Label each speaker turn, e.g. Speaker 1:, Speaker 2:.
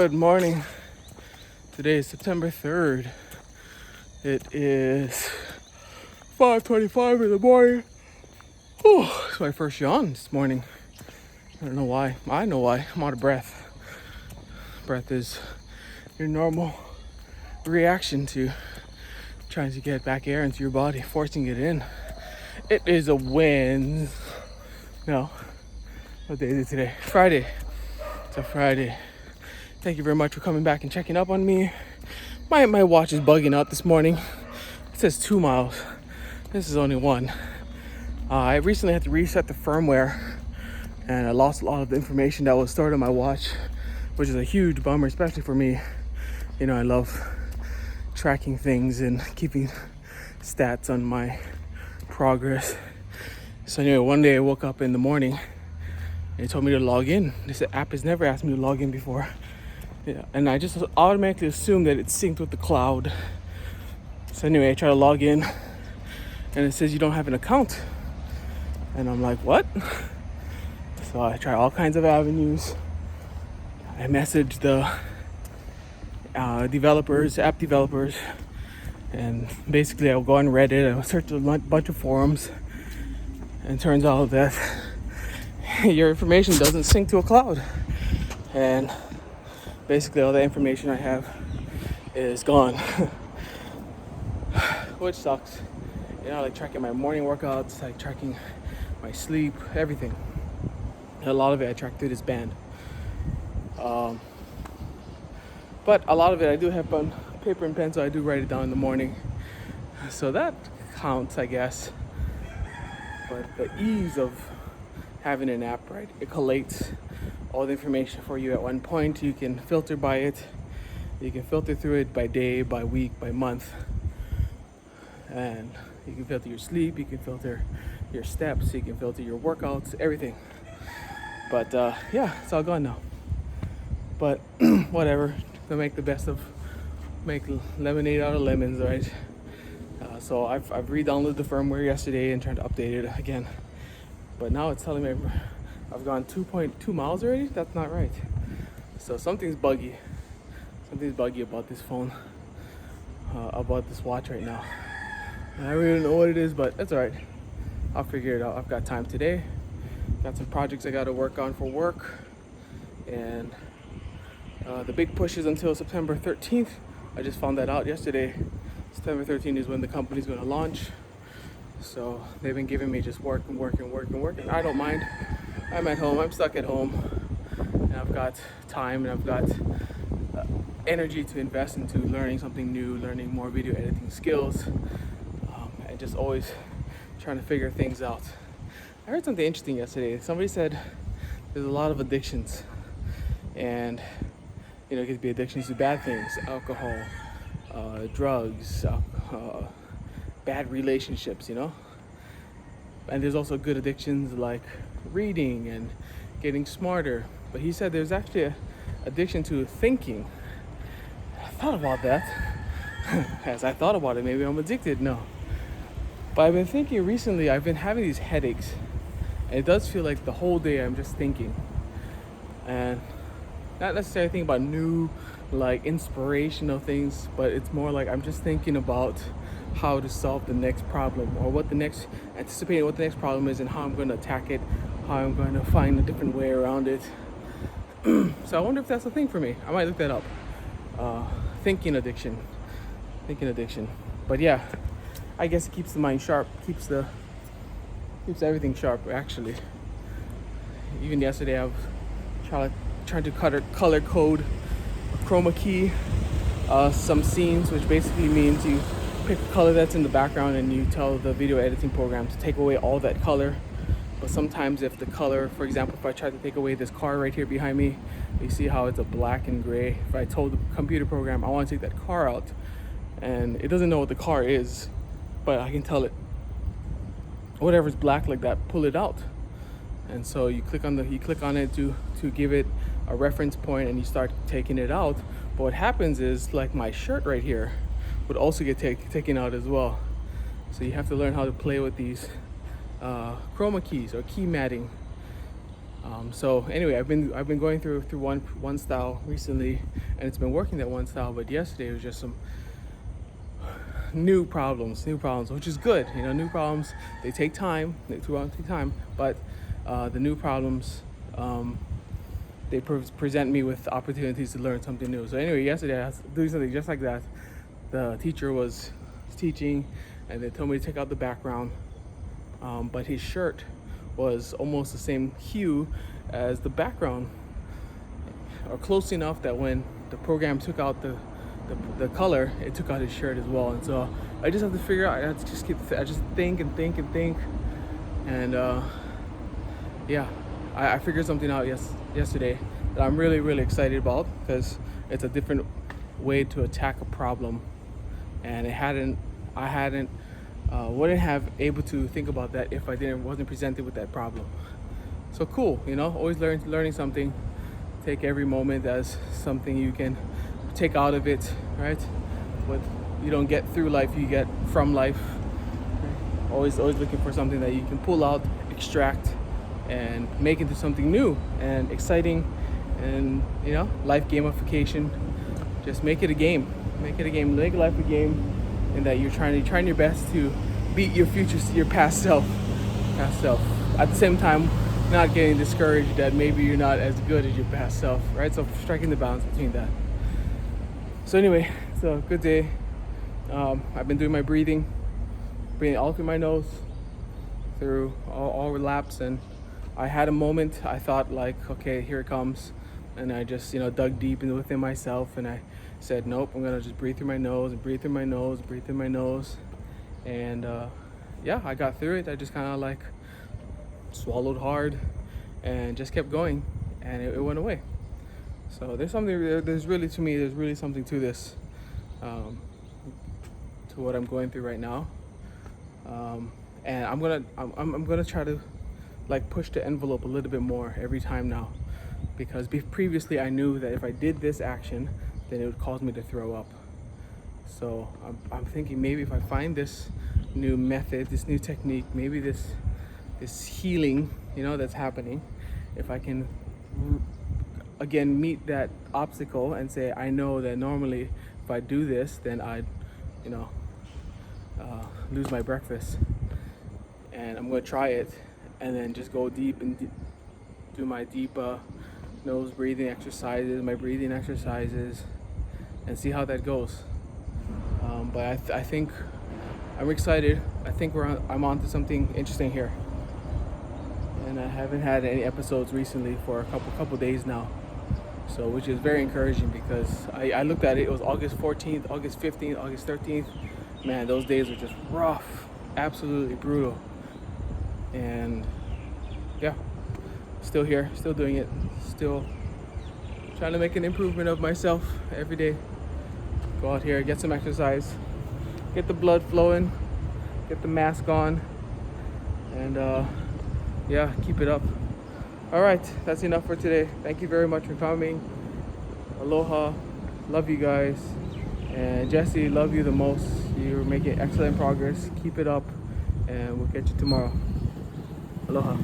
Speaker 1: Good morning. Today is September 3rd. It is 5:25 in the morning. Whew, it's my first yawn this morning. I don't know why. I know why. I'm out of breath. Breath is your normal reaction to trying to get back air into your body, forcing it in. It is a Wednesday. No. What day is it today? Friday. It's a Friday. Thank you very much for coming back and checking up on me. My watch is bugging out this morning. It says 2 miles. This is only 1. I recently had to reset the firmware and I lost a lot of the information that was stored on my watch, which is a huge bummer, especially for me. You know, I love tracking things and keeping stats on my progress. So anyway, one day I woke up in the morning and it told me to log in. This app has never asked me to log in before. Yeah, and I just automatically assumed that it's synced with the cloud. So anyway, I try to log in and it says you don't have an account. And I'm like, what? So I try all kinds of avenues. I message the developers, app developers, and basically I'll go on Reddit, I'll search a bunch of forums, and it turns out that your information doesn't sync to a cloud. And basically all the information I have is gone. Which sucks. You know, like tracking my morning workouts, like tracking my sleep, everything. And a lot of it I track through this band. But a lot of it I do have on paper and pen, so I do write it down in the morning. So that counts, I guess. But the ease of having an app, right? It collates all the information for you at one point. You can filter by it. You can filter through it by day, by week, by month. And you can filter your sleep, you can filter your steps, you can filter your workouts, everything. But yeah, it's all gone now. But whatever, gonna make lemonade out of lemons, right? So I've re-downloaded the firmware yesterday and tried to update it again. But now it's telling me I've gone 2.2 miles already? That's not right. So something's buggy. Something's buggy about this phone, about this watch right now. I really don't know what it is, but that's all right. I'll figure it out. I've got time today. Got some projects I got to work on for work. And the big push is until September 13th. I just found that out yesterday. September 13th is when the company's going to launch. So they've been giving me just work. I don't mind. I'm at home. I'm stuck at home. And I've got time and I've got energy to invest into learning something new, learning more video editing skills. And just always trying to figure things out. I heard something interesting yesterday. Somebody said there's a lot of addictions. And, you know, it could be addictions to bad things, alcohol, drugs, bad relationships, you know? And there's also good addictions like reading and getting smarter. But he said there's actually an addiction to thinking. I thought about that. As I thought about it, maybe I'm addicted. No. But I've been thinking recently, I've been having these headaches. And it does feel like the whole day I'm just thinking. And not necessarily thinking about new, like, inspirational things, but it's more like I'm just thinking about how to solve the next problem, or anticipating what the next problem is and how I'm going to attack it, how I'm going to find a different way around it. So I wonder if that's a thing for me. I might look that up. Thinking addiction. But yeah, I guess it keeps the mind sharp, keeps everything sharp, actually. Even yesterday I was trying to color code a chroma key, some scenes, which basically means you pick a color that's in the background and you tell the video editing program to take away all that color. But sometimes if the color, for example, if I try to take away this car right here behind me, you see how it's a black and gray. If I told the computer program I want to take that car out, and it doesn't know what the car is, but I can tell it whatever's black like that, pull it out. And so you click on it to give it a reference point, and you start taking it out. But what happens is, like, my shirt right here would also get taken out as well. So you have to learn how to play with these chroma keys or key matting. So anyway, I've been going through one style recently, and it's been working that one style. But yesterday it was just some new problems, which is good. You know, new problems, they take time. But the new problems, they present me with opportunities to learn something new. So anyway, yesterday I was doing something just like that. The teacher was teaching, and they told me to take out the background, but his shirt was almost the same hue as the background, or close enough that when the program took out the color, it took out his shirt as well. And so I just have to figure out. I just think, and yeah, I figured something out yesterday that I'm really excited about, because it's a different way to attack a problem, and I wouldn't have able to think about that if I wasn't presented with that problem. So cool, you know, always learning something. Take every moment as something you can take out of it, right? What you don't get through life, you get from life. Always looking for something that you can pull out, extract, and make into something new and exciting. And you know, life gamification. Just make it a game. Make life a game, and that you're trying your best to beat your past self. At the same time, not getting discouraged that maybe you're not as good as your past self, right? So striking the balance between that. So anyway, it's a good day. I've been doing my breathing all through my nose, through all laps, and I had a moment. I thought like, okay, here it comes, and I just dug deep within myself, and I said, nope, I'm gonna just breathe through my nose and breathe through my nose, and yeah, I got through it. I just kind of like swallowed hard and just kept going, and it went away. So there's really something to this, to what I'm going through right now, and I'm gonna try to like push the envelope a little bit more every time now, because previously I knew that if I did this action, then it would cause me to throw up. So I'm thinking maybe if I find this new method, this new technique, maybe this healing, that's happening, if I can again meet that obstacle and say, I know that normally if I do this, then I'd lose my breakfast, and I'm gonna try it, and then just go deep and do my deep nose breathing exercises, and see how that goes. But I think I'm excited. I think I'm onto something interesting here, and I haven't had any episodes recently for a couple days now, so which is very encouraging, because I looked at it. It was August 14th, August 15th, August 13th. Man, those days were just rough, absolutely brutal. And yeah, still here, still doing it, still trying to make an improvement of myself every day. Go out here, get some exercise, get the blood flowing, get the mask on, and yeah, keep it up. All right, that's enough for today. Thank you very much for coming. Aloha, love you guys. And Jesse, love you the most. You're making excellent progress. Keep it up, and we'll catch you tomorrow. Aloha.